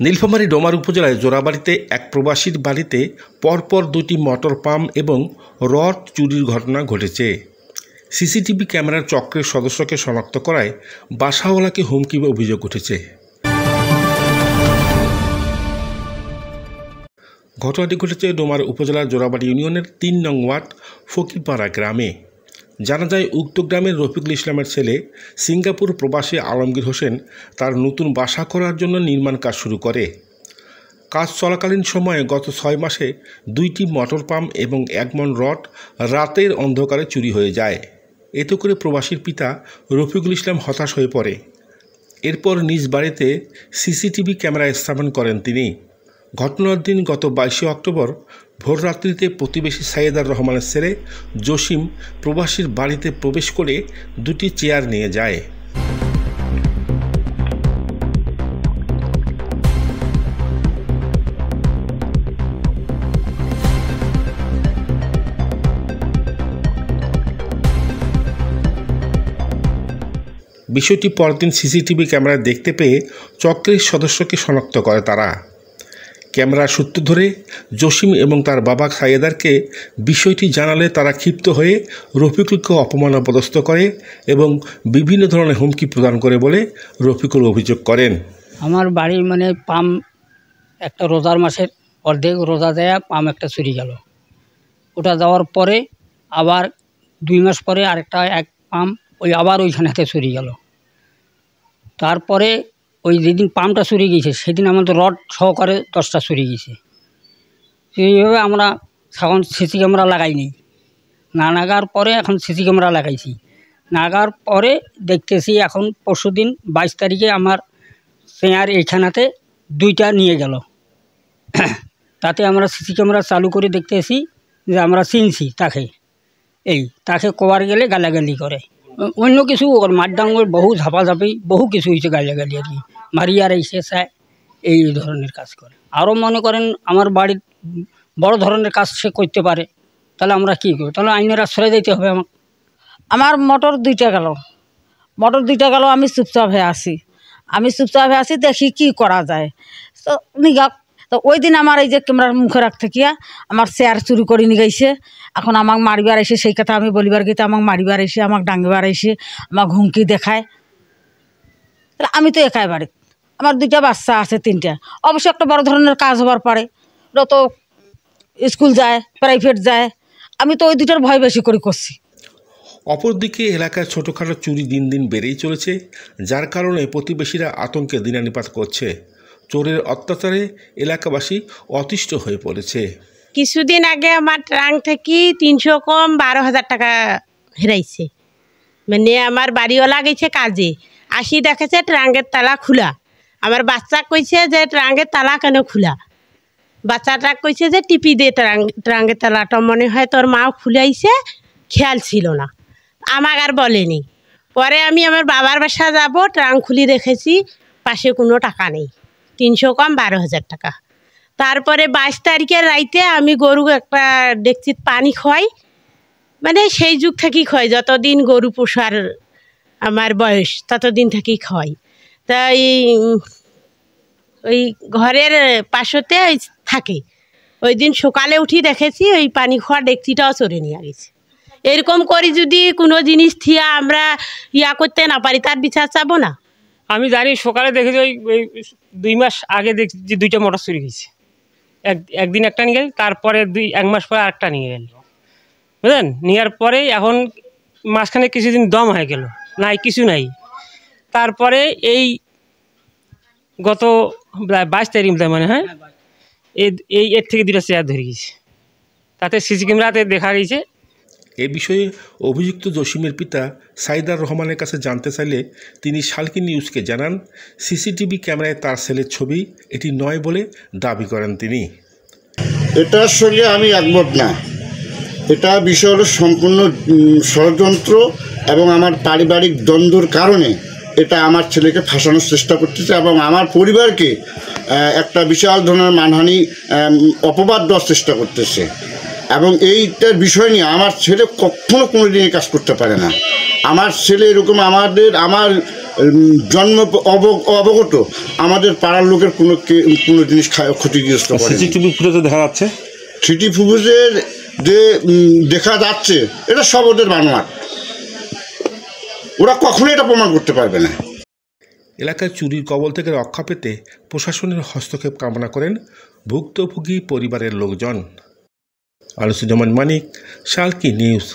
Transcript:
নীলফামারী ডোমার উপজেলায় জোড়াবাড়িতে এক প্রবাসীর বাড়িতে পরপর দুটি মোটর পাম্প এবং রড চুরির ঘটনা ঘটেছে। সিসিটিভি ক্যামেরার চক্রের সদস্যকে শনাক্ত করায় বাসাওয়ালাকে হুমকির অভিযোগ উঠেছে। ঘটনাটি ঘটেছে ডোমার উপজেলার জোড়াবাড়ি ইউনিয়নের ৩ নং ওয়ার্ড ফকিরপাড়া গ্রামে। জানা যায়, উক্ত গ্রামের রফিকুল ইসলামের ছেলে সিঙ্গাপুর প্রবাসী আলমগীর হোসেন তার নতুন বাসা করার জন্য নির্মাণ কাজ শুরু করে। কাজ চলাকালীন সময়ে গত ৬ মাসে ২টি মোটর পাম্প এবং ১ মণ রড রাতের অন্ধকারে চুরি হয়ে যায়। এতে করে প্রবাসীর পিতা রফিকুল ইসলাম হতাশ হয়ে পড়ে। এরপর নিজ বাড়িতে সিসিটিভি ক্যামেরা স্থাপন করেন তিনি। ঘটনার দিন গত ২২ অক্টোবর ভোররাত্রিতে প্রতিবেশী সাইয়েদার রহমানের ছেলে জসিম প্রবাসীর বাড়িতে প্রবেশ করে দুটি চেয়ার নিয়ে যায়। বিষয়টি পরদিন সিসিটিভি ক্যামেরায় দেখতে পেয়ে চক্রের সদস্যকে শনাক্ত করে তারা। ক্যামেরার সূত্র ধরে জসিম এবং তার বাবা সাইয়েদারকে বিষয়টি জানালে তারা ক্ষিপ্ত হয়ে রফিকুলকে অপমানপদস্থ করে এবং বিভিন্ন ধরনের হুমকি প্রদান করে বলে রফিকুল অভিযোগ করেন। আমার বাড়ির পাম্প একটা রোজার মাসের অর্ধেক রোজা দেয়া পাম্প একটা চুরি গেল। ওটা যাওয়ার পরে আবার ২ মাস পরে আরেকটা এক পাম্প আবার ওইখানেতে চুরি গেল। তারপরে ওই যেদিন পাম্পটা চুরি গিয়েছে সেদিন আমাদের রড সহকারে 10টা চুরি গিয়েছে। সেইভাবে আমরা এখন সিসি ক্যামেরা লাগাইনি, না নাগার পরে এখন সিসি ক্যামেরা লাগাইছি। নাগার পরে দেখতেছি এখন পরশুদিন 22 তারিখে আমার চেয়ার এইখানাতে 2টা নিয়ে গেল। তাতে আমরা সিসি ক্যামেরা চালু করে দেখতেছি যে আমরা চিনছি তাকে কবার গেলে গালাগালি করে, অন্য কিছু ওর মারডাঙ্গর বহু ঝাপাঝাপি বহু কিছু হয়েছে, গালাগালি আর কি, মারিয়ার এসে চায় এই ধরনের কাজ করে। আরও মনে করেন আমার বাড়ির বড় ধরনের কাজ সে করতে পারে, তাহলে আমরা কী করি? তাহলে আইনের আশ্রয় দিতে হবে আমাকে। আমার মোটর 2টা গেল, আমি চুপচাপ হয়ে আসি, দেখি কি করা যায়। তো তো ওই দিন আমার এই যে ক্যামেরার মুখে রাখতে গিয়া আমার চেয়ার চুরি করে নিয়ে গেছে। এখন আমাকে মারিবার এসে, সেই কথা আমি বলিবার গিয়ে আমাকে মারিবার এসে, আমাকে ডাঙ্গিবার এসে আমাকে হুমকি দেখায়। তাহলে আমি তো একাই বাড়ি, আমার 2টা বাচ্চা আছে, 3টা। অবশ্য একটা বড় ধরনের কাজ হবার পারে, ওরা তো স্কুল যায়, প্রাইভেট যায়, আমি তো ওই 2টার ভয় বেশি করে করছি। অপরদিকে এলাকায় ছোটোখাটো চুরি দিন দিন বেড়েই চলেছে, যার কারণে প্রতিবেশীরা আতঙ্কে দিনানিপাত করছে। চোরের অত্যাচারে এলাকাবাসী অতিষ্ঠ হয়ে পড়েছে। কিছুদিন আগে আমার ট্রাঙ্ক থেকে 300 কম 12,000 টাকা হেরাইছে। আমার বাড়িওয়ালা গেছে কাজে, আসি দেখেছে ট্রাঙ্কের তালা খোলা। আমার বাচ্চা কইছে যে ট্রাঙ্কের তালা কেন খোলা? বাচ্চাটা কইছে যে টিপি দে ট্রাঙ্কের তালাটা, মনে হয় তোর মাও খুলাইছে, খেয়াল ছিল না, আমাকে আর বলেনি। পরে আমি আমার বাবার বাসা যাব, ট্রাঙ্ক খুলি দেখেছি পাশে কোনো টাকা নেই, 300 কম 12,000 টাকা। তারপরে 22 তারিখের রাইতে আমি গরু একটা ডেকচিত পানি খাওয়াই, সেই যুগ থেকেই খাওয়াই, যতদিন গরু পোষার আমার বয়স ততদিন থেকেই খাওয়াই। তাই ওই ঘরের পাশতে থাকে। ওই দিন সকালে উঠি দেখেছি ওই পানি খাওয়া ডেকচিটাও চড়ে নিয়ে গেছে। এরকম করি যদি কোনো জিনিস থিয়া আমরা করতে না পারি, তার বিচার চাবো না। আমি জানি সকালে দেখেছি ওই 2 মাস আগে দেখছি যে 2টা মোটর চুরি গেছে। একদিন একটা নিয়ে গেল, তারপরে 1 মাস পরে আরেকটা নিয়ে গেল, বুঝলেন? নেওয়ার পরে এখন মাঝখানে কিছুদিন দম হয়ে গেল, কিছু নাই। তারপরে এই গত 22 তারিখ হয় এর থেকে 2টা চেয়ার ধরে গেছে, তাতে সিসি ক্যামেরাতে দেখা গেছে। এ বিষয়ে অভিযুক্ত জসিমের পিতা সাইয়েদার রহমানের কাছে জানতে চাইলে তিনি শালকি নিউজকে জানান, সিসিটিভি ক্যামেরায় তার ছেলের ছবি এটি নয় বলে দাবি করেন তিনি। এটার সঙ্গে আমি একমত না। এটা বিষয় হলো সম্পূর্ণ ষড়যন্ত্র এবং আমার পারিবারিক দ্বন্দ্বর কারণে এটা আমার ছেলেকে ফাঁসানোর চেষ্টা করতেছে এবং আমার পরিবারকে একটা বিশাল ধরনের মানহানি অপবাদ দেওয়ার চেষ্টা করতেছে। এবং এইটার বিষয় নিয়ে আমার ছেলে কখনো কোনো দিন কাজ করতে পারে না। আমার ছেলে এরকম আমার জন্ম অবগত আমাদের পাড়ার লোকের কোনো জিনিস ক্ষতিগ্রস্ত করে। সিসিটিভি ফুটেজে দেখা যাচ্ছে, সিটি ফুটেজের যে দেখা যাচ্ছে এটা সব ওদের বানোয়াট, ওরা কখনোই এটা প্রমাণ করতে পারবে না। এলাকায় চুরির কবল থেকে রক্ষা পেতে প্রশাসনের হস্তক্ষেপ কামনা করেন ভুক্তভোগী পরিবারের লোকজন। আলোচনা মানিক, শালকি নিউজ।